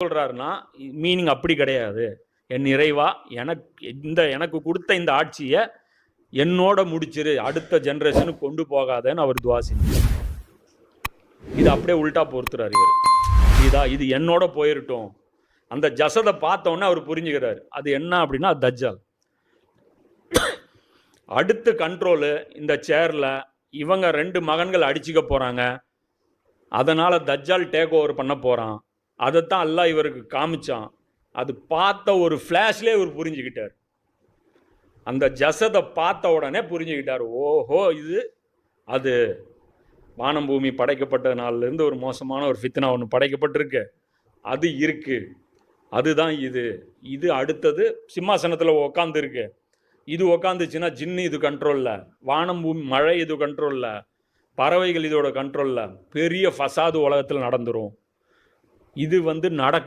சொல்றாருன்னா மீனிங் அப்படி கிடையாது. என் இறைவா, எனக்கு கொடுத்த இந்த ஆட்சியை என்னோட முடிச்சிரு, அடுத்த ஜெனரேஷனுக்கு கொண்டு போகாதன்னு அவர் துவா செஞ்சார். இது அப்படியே உல்டா பொறுத்துறாரு இவர். இது என்னோட போயிருட்டும். அந்த ஜசதை பார்த்தோன்னே அவர் புரிஞ்சுக்கிறாரு அது என்ன அப்படின்னா தஜ்ஜால். அடுத்த கண்ட்ரோலு இந்த சேர்ல இவங்க 2 மகன்கள் அடிச்சுக்க போறாங்க. அதனால தஜ்ஜால் டேக் ஓவர் பண்ண போறான். அதைத்தான் அல்லாஹ் இவருக்கு காமிச்சான். அது பார்த்த ஒரு ஃப்ளாஷ்லேயே இவர் புரிஞ்சுக்கிட்டார். அந்த ஜசதை பார்த்த உடனே புரிஞ்சுக்கிட்டார். ஓஹோ, அது வானம் பூமி படைக்கப்பட்ட நாள்லேருந்து ஒரு மோசமான ஒரு ஃபித்னா ஒன்று படைக்கப்பட்டிருக்கு. அது இருக்கு. அதுதான் இது அடுத்தது சிம்மாசனத்தில் உக்காந்துருக்கு. இது உக்காந்துச்சுன்னா ஜின்னு இது கண்ட்ரோலில், வானம் பூமி மழை இது கண்ட்ரோலில், பறவைகள் இதோட கண்ட்ரோலில், பெரிய ஃபசாது உலகத்தில் நடந்துரும். இது நடக்க